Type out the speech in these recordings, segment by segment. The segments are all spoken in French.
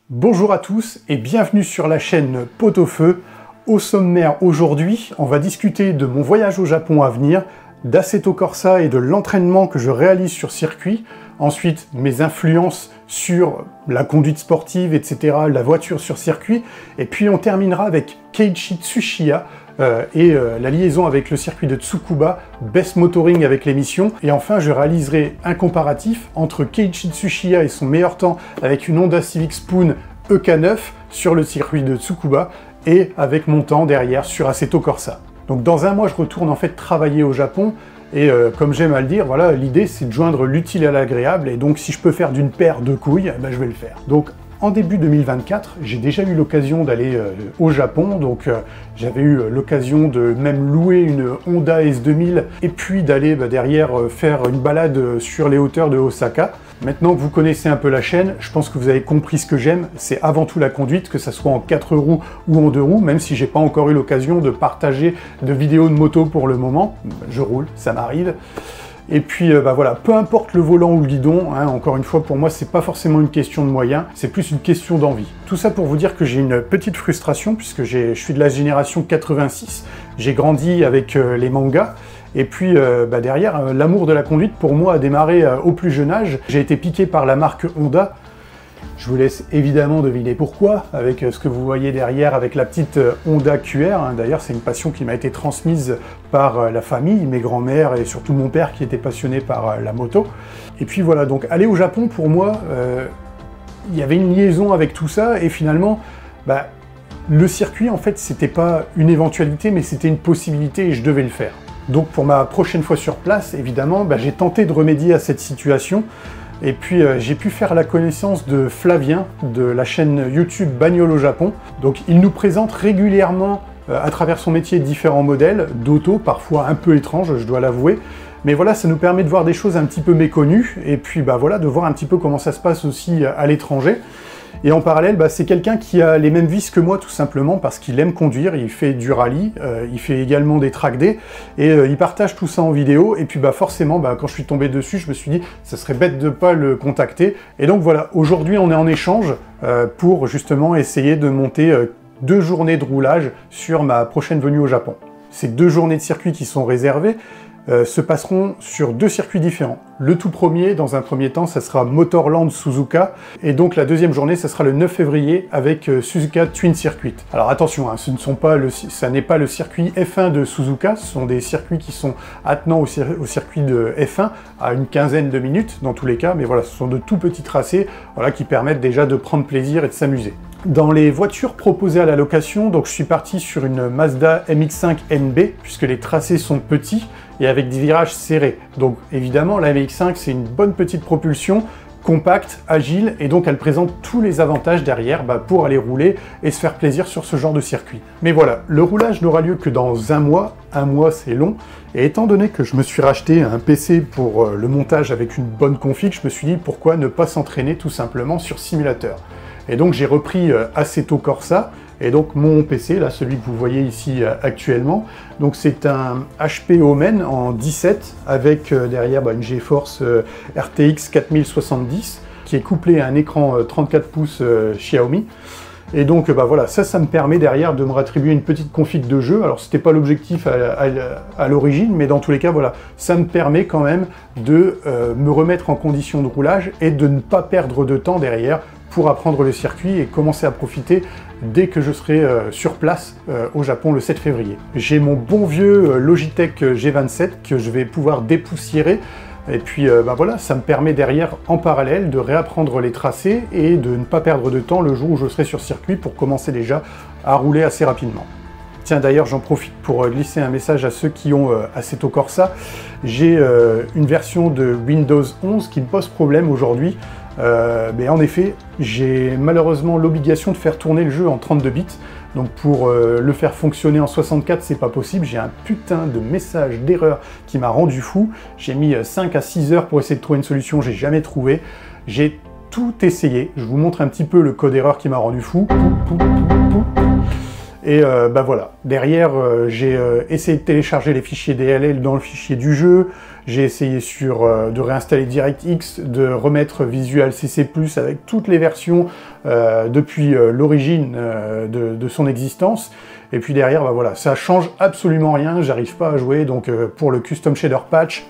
Bonjour à tous et bienvenue sur la chaîne Pot-au-Feu. Au sommaire aujourd'hui, on va discuter de mon voyage au Japon à venir, d'Assetto Corsa et de l'entraînement que je réalise sur circuit, ensuite mes influences sur la conduite sportive, etc., la voiture sur circuit, et puis on terminera avec Keiichi Tsuchiya, la liaison avec le circuit de Tsukuba, Best Motoring avec l'émission, et enfin je réaliserai un comparatif entre Keiichi Tsuchiya et son meilleur temps avec une Honda Civic Spoon EK9 sur le circuit de Tsukuba, et avec mon temps derrière sur Assetto Corsa. Donc dans un mois je retourne en fait travailler au Japon, et comme j'aime à le dire, voilà, l'idée c'est de joindre l'utile à l'agréable, et donc si je peux faire d'une paire deux couilles, ben, je vais le faire. Donc en début 2024, j'ai déjà eu l'occasion d'aller au Japon, donc j'avais eu l'occasion de même louer une Honda S2000 et puis d'aller derrière faire une balade sur les hauteurs de Osaka. Maintenant que vous connaissez un peu la chaîne, je pense que vous avez compris ce que j'aime, c'est avant tout la conduite, que ça soit en 4 roues ou en 2 roues, même si j'ai pas encore eu l'occasion de partager de vidéos de moto pour le moment. Je roule, ça m'arrive. Et puis voilà, peu importe le volant ou le guidon, hein, encore une fois pour moi c'est pas forcément une question de moyens, c'est plus une question d'envie. Tout ça pour vous dire que j'ai une petite frustration puisque je suis de la génération 86, j'ai grandi avec les mangas, et puis derrière, l'amour de la conduite pour moi a démarré au plus jeune âge. J'ai été piqué par la marque Honda. Je vous laisse évidemment deviner pourquoi, avec ce que vous voyez derrière, avec la petite Honda QR. Hein. D'ailleurs, c'est une passion qui m'a été transmise par la famille, mes grands-mères et surtout mon père qui était passionné par la moto. Et puis voilà, donc aller au Japon, pour moi, il y avait une liaison avec tout ça, et finalement, le circuit, en fait, c'était pas une éventualité, mais c'était une possibilité et je devais le faire. Donc pour ma prochaine fois sur place, évidemment, j'ai tenté de remédier à cette situation. Et puis j'ai pu faire la connaissance de Flavien de la chaîne YouTube Bagnole au Japon. Donc il nous présente régulièrement à travers son métier différents modèles d'auto, parfois un peu étranges, je dois l'avouer. Mais voilà, ça nous permet de voir des choses un petit peu méconnues et puis voilà, de voir un petit peu comment ça se passe aussi à l'étranger. Et en parallèle, c'est quelqu'un qui a les mêmes vices que moi tout simplement parce qu'il aime conduire, il fait du rallye, il fait également des track day et il partage tout ça en vidéo. Et puis forcément, quand je suis tombé dessus, je me suis dit ça serait bête de pas le contacter. Et donc voilà, aujourd'hui on est en échange pour justement essayer de monter 2 journées de roulage sur ma prochaine venue au Japon. Ces 2 journées de circuit qui sont réservées se passeront sur 2 circuits différents. Le tout premier, dans un premier temps, ça sera Motorland Suzuka, et donc la deuxième journée, ça sera le 9 février avec Suzuka Twin Circuit. Alors attention, hein, ça n'est pas le circuit F1 de Suzuka, ce sont des circuits qui sont attenants au circuit de F1 à une quinzaine de minutes dans tous les cas, mais voilà, ce sont de tout petits tracés qui permettent déjà de prendre plaisir et de s'amuser. Dans les voitures proposées à la location, donc je suis parti sur une Mazda MX-5 NB, puisque les tracés sont petits et avec des virages serrés. Donc évidemment, la MX-5 c'est une bonne petite propulsion, compacte, agile, et donc elle présente tous les avantages derrière pour aller rouler et se faire plaisir sur ce genre de circuit. Mais voilà, le roulage n'aura lieu que dans un mois c'est long, et étant donné que je me suis racheté un PC pour le montage avec une bonne config, je me suis dit pourquoi ne pas s'entraîner tout simplement sur simulateur. Et donc j'ai repris Assetto Corsa, et donc mon PC, là, celui que vous voyez ici actuellement, donc c'est un HP Omen en 17 avec derrière une GeForce RTX 4070 qui est couplé à un écran 34 pouces Xiaomi. Et donc voilà, ça me permet derrière de me réattribuer une petite config de jeu. Alors c'était pas l'objectif à l'origine, mais dans tous les cas, voilà, ça me permet quand même de me remettre en condition de roulage et de ne pas perdre de temps derrière pour apprendre le circuit et commencer à profiter dès que je serai sur place au Japon le 7 février. J'ai mon bon vieux Logitech G27 que je vais pouvoir dépoussiérer. Et puis voilà, ça me permet derrière, en parallèle, de réapprendre les tracés et de ne pas perdre de temps le jour où je serai sur circuit pour commencer déjà à rouler assez rapidement. Tiens, d'ailleurs, j'en profite pour glisser un message à ceux qui ont Assetto Corsa. J'ai une version de Windows 11 qui me pose problème aujourd'hui. Mais en effet, j'ai malheureusement l'obligation de faire tourner le jeu en 32 bits. Donc pour le faire fonctionner en 64, c'est pas possible. J'ai un putain de message d'erreur qui m'a rendu fou. J'ai mis 5 à 6 heures pour essayer de trouver une solution, j'ai jamais trouvé. J'ai tout essayé. Je vous montre un petit peu le code erreur qui m'a rendu fou. Et bah voilà, derrière j'ai essayé de télécharger les fichiers DLL dans le fichier du jeu, j'ai essayé de réinstaller DirectX, de remettre Visual CC+, avec toutes les versions depuis l'origine de son existence. Et puis derrière, bah voilà, ça change absolument rien, j'arrive pas à jouer, donc pour le Custom Shader Patch,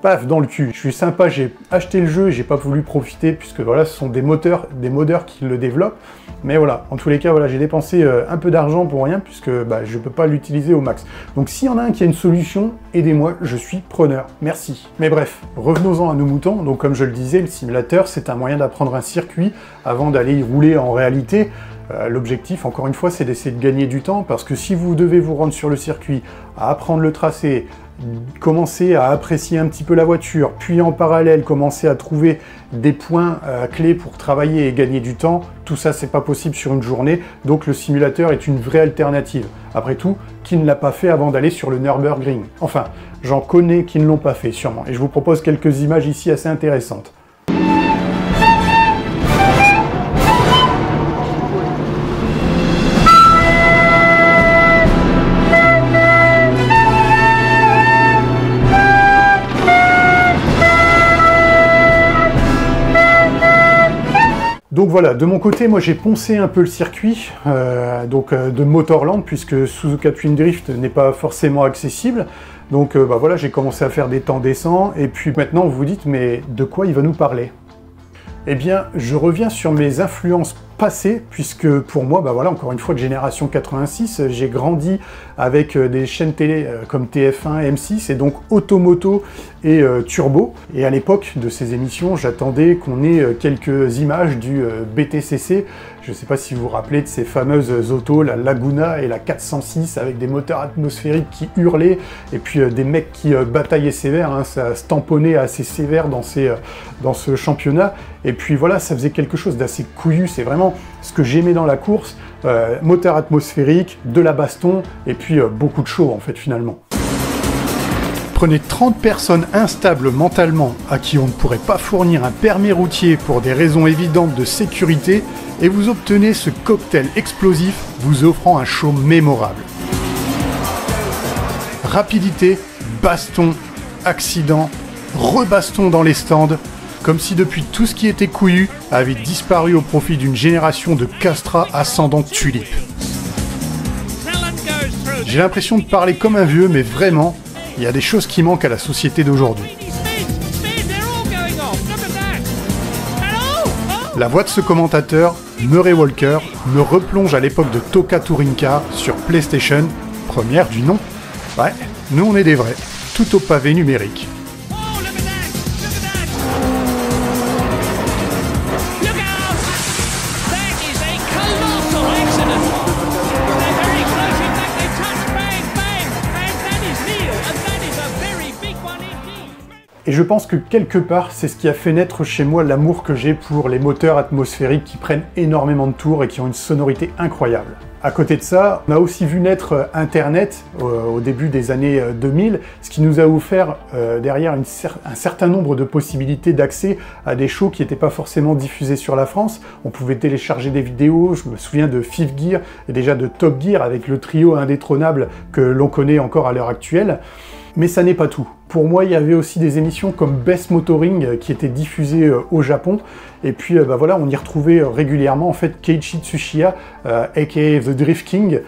paf, dans le cul. Je suis sympa, j'ai acheté le jeu et j'ai pas voulu profiter puisque voilà, ce sont des modeurs qui le développent. Mais voilà, en tous les cas, voilà, j'ai dépensé un peu d'argent pour rien puisque bah, je peux pas l'utiliser au max. Donc s'il y en a un qui a une solution, aidez-moi, je suis preneur. Merci. Mais bref, revenons-en à nos moutons. Donc comme je le disais, le simulateur, c'est un moyen d'apprendre un circuit avant d'aller y rouler en réalité. L'objectif, encore une fois, c'est d'essayer de gagner du temps parce que si vous devez vous rendre sur le circuit, à apprendre le tracé, commencer à apprécier un petit peu la voiture, puis en parallèle commencer à trouver des points clés pour travailler et gagner du temps, tout ça c'est pas possible sur une journée, donc le simulateur est une vraie alternative. Après tout, qui ne l'a pas fait avant d'aller sur le Nürburgring? Enfin, j'en connais qui ne l'ont pas fait sûrement, et je vous propose quelques images ici assez intéressantes. Donc voilà, de mon côté, moi j'ai poncé un peu le circuit de Motorland, puisque Suzuka Twin Drift n'est pas forcément accessible. Donc bah voilà, j'ai commencé à faire des temps décents, et puis maintenant vous vous dites, mais de quoi il va nous parler? Eh bien, je reviens sur mes influences passées, puisque pour moi, bah voilà, encore une fois de génération 86, j'ai grandi avec des chaînes télé comme TF1, M6, et donc Automoto et Turbo. Et à l'époque de ces émissions, j'attendais qu'on ait quelques images du BTCC. Je ne sais pas si vous vous rappelez de ces fameuses autos, la Laguna et la 406, avec des moteurs atmosphériques qui hurlaient, et puis des mecs qui bataillaient sévère, hein, ça se tamponnait assez sévère dans ce championnat. Et puis voilà, ça faisait quelque chose d'assez couillu, c'est vraiment ce que j'aimais dans la course, moteur atmosphérique, de la baston, et puis beaucoup de show en fait finalement. Prenez 30 personnes instables mentalement à qui on ne pourrait pas fournir un permis routier pour des raisons évidentes de sécurité, et vous obtenez ce cocktail explosif vous offrant un show mémorable. Rapidité, baston, accident, rebaston dans les stands, comme si depuis tout ce qui était couillu avait disparu au profit d'une génération de castrats ascendant tulipe. J'ai l'impression de parler comme un vieux, mais vraiment, il y a des choses qui manquent à la société d'aujourd'hui. La voix de ce commentateur, Murray Walker, me replonge à l'époque de Toka Touring Car sur PlayStation, première du nom. Ouais, nous on est des vrais, tout au pavé numérique. Et je pense que quelque part, c'est ce qui a fait naître chez moi l'amour que j'ai pour les moteurs atmosphériques qui prennent énormément de tours et qui ont une sonorité incroyable. À côté de ça, on a aussi vu naître Internet au début des années 2000, ce qui nous a offert derrière un certain nombre de possibilités d'accès à des shows qui n'étaient pas forcément diffusés sur la France. On pouvait télécharger des vidéos, je me souviens de Fifth Gear et déjà de Top Gear avec le trio indétrônable que l'on connaît encore à l'heure actuelle. Mais ça n'est pas tout. Pour moi, il y avait aussi des émissions comme Best Motoring qui étaient diffusées au Japon. Et puis bah voilà, on y retrouvait régulièrement en fait Keiichi Tsuchiya, aka The Drift King.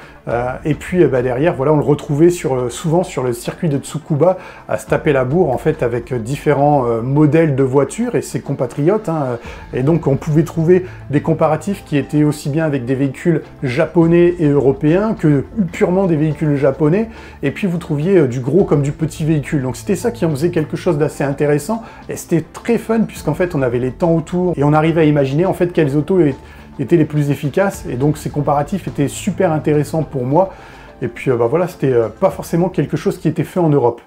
Et puis bah, derrière, voilà, on le retrouvait souvent sur le circuit de Tsukuba à se taper la bourre en fait avec différents modèles de voitures et ses compatriotes. Hein. Et donc on pouvait trouver des comparatifs qui étaient aussi bien avec des véhicules japonais et européens que purement des véhicules japonais. Et puis vous trouviez du gros comme du petit véhicule. Donc c'était ça qui en faisait quelque chose d'assez intéressant. Et c'était très fun puisqu'en fait on avait les temps autour et on arrivait à imaginer en fait quelles autos étaient les plus efficaces, et donc ces comparatifs étaient super intéressants pour moi. Et puis bah voilà, c'était pas forcément quelque chose qui était fait en Europe.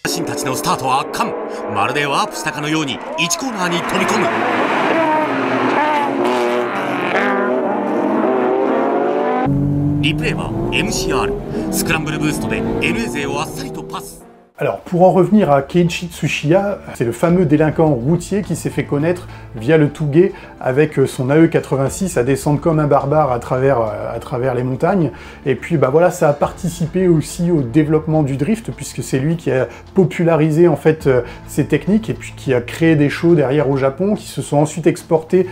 新たちのスタートは圧巻。まるでワープしたかのように1コーナーに飛び込む。リプレイは MCR スクランブルブーストで NA 勢をあっさりとパス。 Alors, pour en revenir à Keiichi Tsuchiya, c'est le fameux délinquant routier qui s'est fait connaître via le Touguet avec son AE86 à descendre comme un barbare à travers les montagnes. Et puis, bah voilà, ça a participé aussi au développement du drift, puisque c'est lui qui a popularisé en fait ces techniques et puis qui a créé des shows derrière au Japon, qui se sont ensuite exportés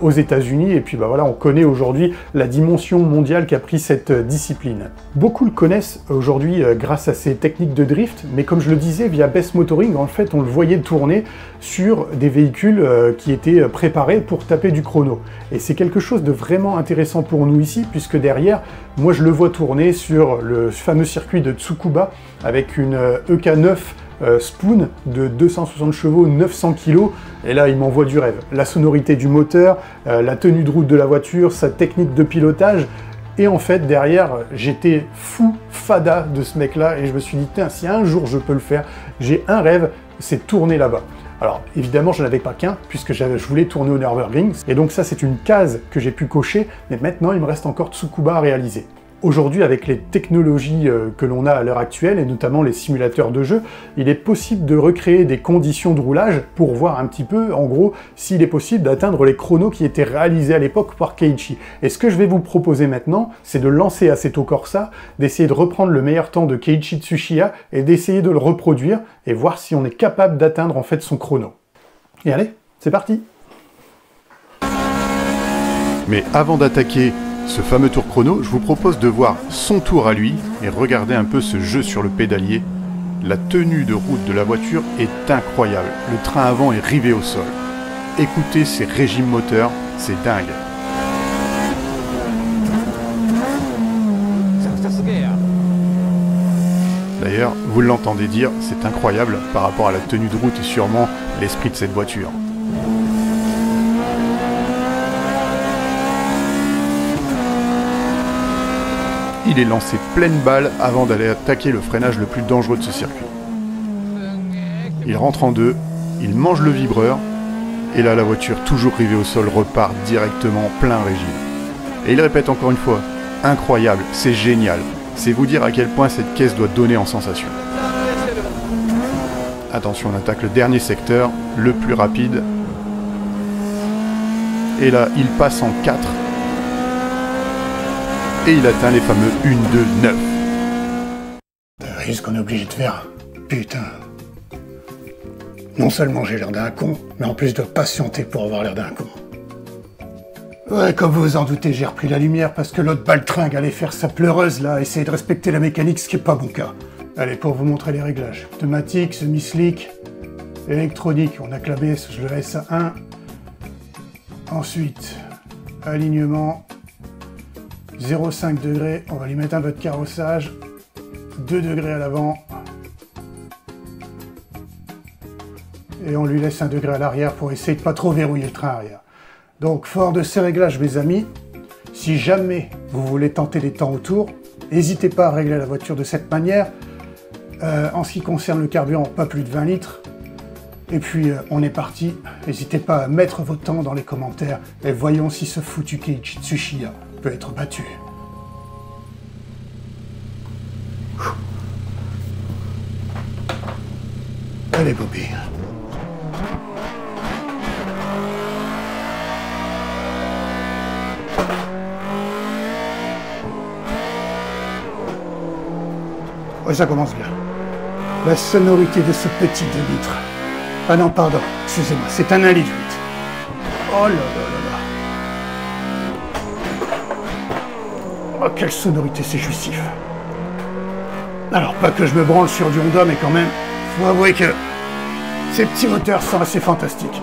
aux États-Unis. Et puis, bah voilà, on connaît aujourd'hui la dimension mondiale qu'a pris cette discipline. Beaucoup le connaissent aujourd'hui grâce à ces techniques de drift, mais comme je le disais, via Best Motoring, en fait, on le voyait tourner sur des véhicules qui étaient préparés pour taper du chrono. Et c'est quelque chose de vraiment intéressant pour nous ici, puisque derrière, moi je le vois tourner sur le fameux circuit de Tsukuba avec une EK9 Spoon de 260 chevaux, 900 kg, et là il m'envoie du rêve. La sonorité du moteur, la tenue de route de la voiture, sa technique de pilotage. Et en fait, derrière, j'étais fada de ce mec-là, et je me suis dit, tiens, si un jour je peux le faire, j'ai un rêve, c'est tourner là-bas. Alors, évidemment, je n'en avais pas qu'un, puisque je voulais tourner au Nürburgring, et donc ça, c'est une case que j'ai pu cocher, mais maintenant, il me reste encore Tsukuba à réaliser. Aujourd'hui, avec les technologies que l'on a à l'heure actuelle, et notamment les simulateurs de jeu, il est possible de recréer des conditions de roulage pour voir un petit peu, en gros, s'il est possible d'atteindre les chronos qui étaient réalisés à l'époque par Keiichi. Et ce que je vais vous proposer maintenant, c'est de lancer Assetto Corsa, d'essayer de reprendre le meilleur temps de Keiichi Tsuchiya et d'essayer de le reproduire et voir si on est capable d'atteindre en fait son chrono. Et allez, c'est parti! Mais avant d'attaquer ce fameux tour chrono, je vous propose de voir son tour à lui et regarder un peu ce jeu sur le pédalier. La tenue de route de la voiture est incroyable. Le train avant est rivé au sol. Écoutez ces régimes moteurs, c'est dingue. D'ailleurs, vous l'entendez dire, c'est incroyable par rapport à la tenue de route et sûrement l'esprit de cette voiture. Il est lancé pleine balle avant d'aller attaquer le freinage le plus dangereux de ce circuit. Il rentre en deux, il mange le vibreur, et là la voiture, toujours rivée au sol, repart directement plein régime. Et il répète encore une fois, incroyable, c'est génial. C'est vous dire à quel point cette caisse doit donner en sensation. Attention, on attaque le dernier secteur, le plus rapide. Et là, il passe en 4. Et il atteint les fameux 1, 2, 9. T'as ce qu'on est obligé de faire. Putain. Non seulement j'ai l'air d'un con, mais en plus je dois patienter pour avoir l'air d'un con. Ouais, comme vous vous en doutez, j'ai repris la lumière parce que l'autre baltringue allait faire sa pleureuse là, essayer de respecter la mécanique, ce qui est pas mon cas. Allez, pour vous montrer les réglages. Pneumatique, semi-slick, électronique, on a que l'ABS, je le laisse à 1. Ensuite, alignement. 0,5 degrés, on va lui mettre un peu de carrossage, 2 degrés à l'avant, et on lui laisse 1 degré à l'arrière pour essayer de pas trop verrouiller le train arrière. Donc fort de ces réglages mes amis, si jamais vous voulez tenter les temps autour, n'hésitez pas à régler la voiture de cette manière. En ce qui concerne le carburant, pas plus de 20 litres. Et puis on est parti, n'hésitez pas à mettre vos temps dans les commentaires et voyons si ce foutu Keiichi Tsuchiya peut être battu. Allez Bobby. Ouais, ça commence bien. La sonorité de ce petit 2 litres. Ah non, pardon, excusez-moi, c'est un 1,8 litre. Oh là là là là. Oh, quelle sonorité, c'est jouissif. Alors, pas que je me branle sur du Honda, mais quand même, faut avouer que ces petits moteurs sont assez fantastiques.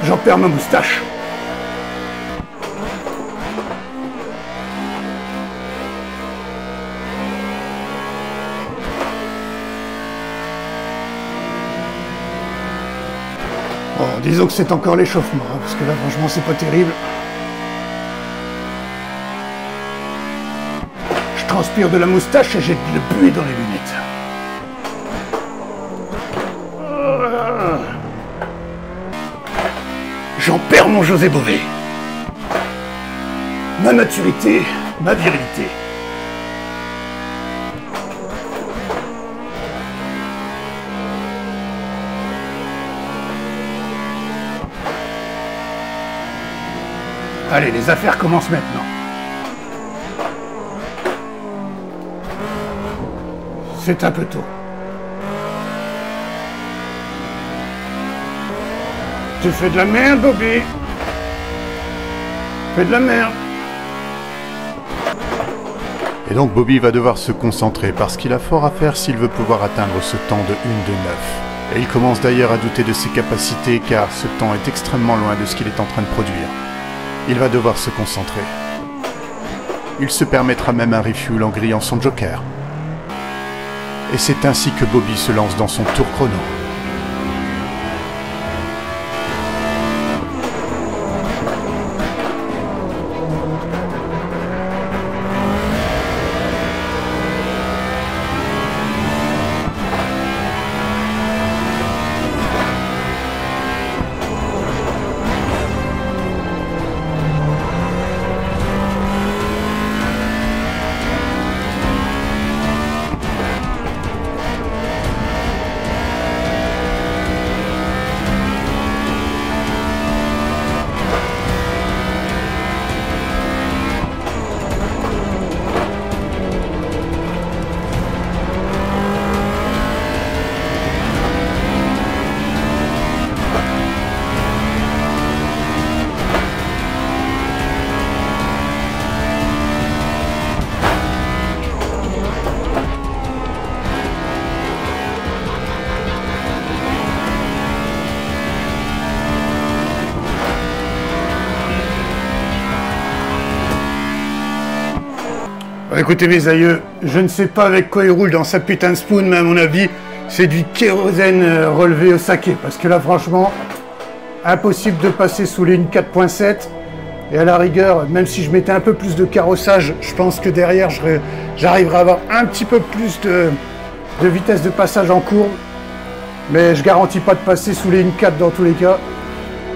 J'en perds ma moustache. Bon, disons que c'est encore l'échauffement, hein, parce que là, franchement, c'est pas terrible. Je transpire de la moustache et j'ai le buée dans les lunettes. J'en perds mon José Bové. Ma maturité, ma virilité. Allez, les affaires commencent maintenant. C'est un peu tôt. Tu fais de la merde, Bobby. Fais de la merde. Et donc Bobby va devoir se concentrer parce qu'il a fort à faire s'il veut pouvoir atteindre ce temps de 1 de 9. Et il commence d'ailleurs à douter de ses capacités car ce temps est extrêmement loin de ce qu'il est en train de produire. Il va devoir se concentrer. Il se permettra même un refuel en grillant son joker. Et c'est ainsi que Bobby se lance dans son tour chrono. Écoutez mes aïeux, je ne sais pas avec quoi il roule dans sa putain de spoon, mais à mon avis, c'est du kérosène relevé au saké. Parce que là, franchement, impossible de passer sous ligne 4.7. Et à la rigueur, même si je mettais un peu plus de carrossage, je pense que derrière, j'arriverai à avoir un petit peu plus de vitesse de passage en courbe. Mais je garantis pas de passer sous ligne 4 dans tous les cas.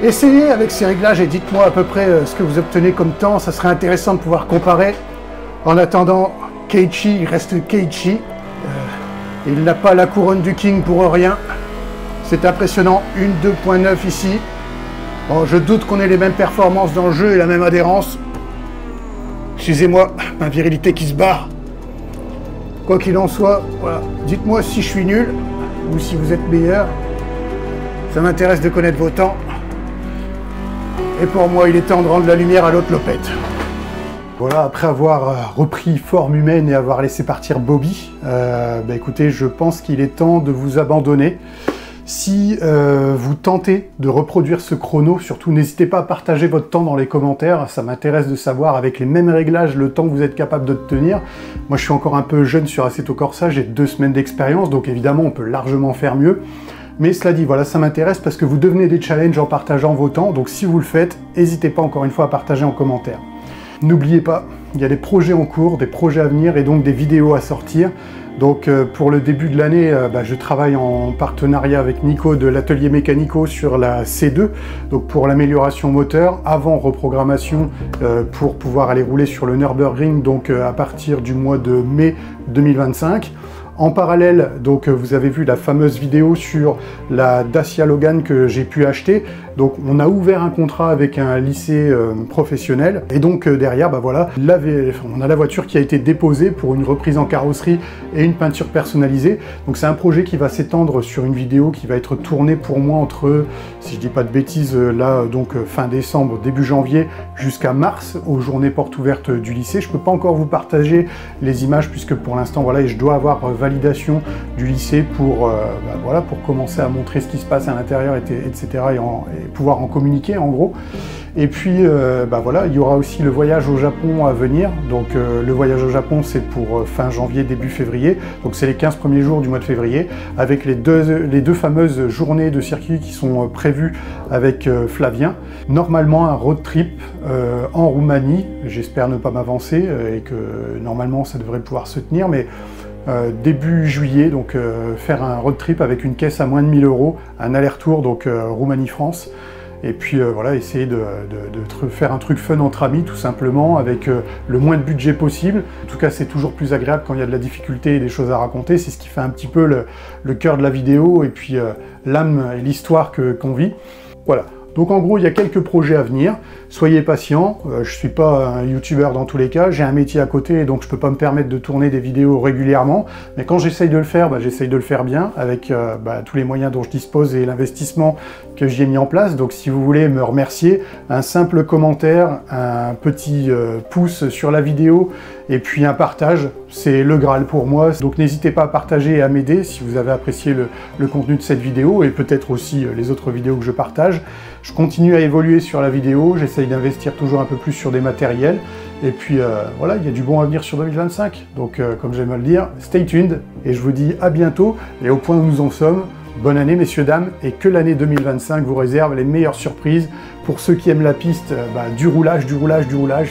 Essayez avec ces réglages et dites-moi à peu près ce que vous obtenez comme temps. Ça serait intéressant de pouvoir comparer. En attendant, Keiichi, il reste Keiichi. Il n'a pas la couronne du King pour rien. C'est impressionnant, une 2.9 ici. Bon, je doute qu'on ait les mêmes performances dans le jeu et la même adhérence. Excusez-moi, ma virilité qui se barre. Quoi qu'il en soit, voilà. Dites-moi si je suis nul ou si vous êtes meilleur. Ça m'intéresse de connaître vos temps. Et pour moi, il est temps de rendre la lumière à l'autre lopette. Voilà, après avoir repris forme humaine et avoir laissé partir Bobby, écoutez, je pense qu'il est temps de vous abandonner. Si vous tentez de reproduire ce chrono, surtout n'hésitez pas à partager votre temps dans les commentaires. Ça m'intéresse de savoir avec les mêmes réglages le temps que vous êtes capable de tenir. Moi, je suis encore un peu jeune sur Assetto Corsa, j'ai 2 semaines d'expérience, donc évidemment, on peut largement faire mieux. Mais cela dit, voilà, ça m'intéresse parce que vous devenez des challenges en partageant vos temps. Donc si vous le faites, n'hésitez pas encore une fois à partager en commentaire. N'oubliez pas, il y a des projets en cours, des projets à venir et donc des vidéos à sortir. Donc pour le début de l'année, je travaille en partenariat avec Nico de l'atelier Mécanico sur la C2, donc pour l'amélioration moteur, avant reprogrammation pour pouvoir aller rouler sur le Nürburgring, donc à partir du mois de mai 2025. En parallèle, donc vous avez vu la fameuse vidéo sur la Dacia Logan que j'ai pu acheter. Donc on a ouvert un contrat avec un lycée professionnel et donc derrière, voilà, on a la voiture qui a été déposée pour une reprise en carrosserie et une peinture personnalisée. Donc c'est un projet qui va s'étendre sur une vidéo qui va être tournée pour moi entre, si je dis pas de bêtises, là donc fin décembre, début janvier jusqu'à mars, aux journées portes ouvertes du lycée. Je peux pas encore vous partager les images puisque pour l'instant, voilà, et je dois avoir validation du lycée pour, voilà, pour commencer à montrer ce qui se passe à l'intérieur, etc. et pouvoir en communiquer en gros. Et puis voilà, il y aura aussi le voyage au Japon à venir. Donc le voyage au Japon, c'est pour fin janvier, début février. Donc c'est les 15 premiers jours du mois de février, avec les deux fameuses journées de circuit qui sont prévues avec Flavien. Normalement un road trip en Roumanie. J'espère ne pas m'avancer et que normalement ça devrait pouvoir se tenir, mais début juillet, donc faire un road trip avec une caisse à moins de 1000 €, un aller-retour, donc Roumanie-France. Et puis voilà, essayer de faire un truc fun entre amis, tout simplement, avec le moins de budget possible. En tout cas, c'est toujours plus agréable quand il y a de la difficulté et des choses à raconter. C'est ce qui fait un petit peu le cœur de la vidéo, et puis l'âme et l'histoire qu'on vit. Voilà. Donc en gros, il y a quelques projets à venir. Soyez patients, je suis pas un youtubeur dans tous les cas, j'ai un métier à côté, donc je peux pas me permettre de tourner des vidéos régulièrement. Mais quand j'essaye de le faire, j'essaye de le faire bien, avec tous les moyens dont je dispose et l'investissement que j'y ai mis en place. Donc si vous voulez me remercier, un simple commentaire, un petit pouce sur la vidéo, et puis un partage, c'est le Graal pour moi. Donc n'hésitez pas à partager et à m'aider si vous avez apprécié le contenu de cette vidéo, et peut-être aussi les autres vidéos que je partage. Je continue à évoluer sur la vidéo, j'essaye d'investir toujours un peu plus sur des matériels, et puis voilà, il y a du bon à venir sur 2025. Donc comme j'aime à le dire, stay tuned, et je vous dis à bientôt, et au point où nous en sommes, bonne année messieurs, dames, et que l'année 2025 vous réserve les meilleures surprises. Pour ceux qui aiment la piste, du roulage,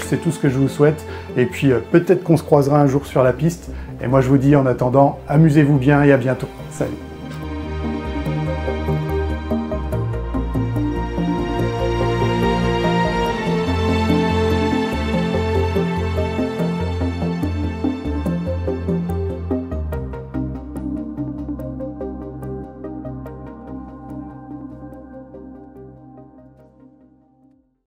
c'est tout ce que je vous souhaite, et puis peut-être qu'on se croisera un jour sur la piste, et moi je vous dis en attendant, amusez-vous bien et à bientôt. Salut.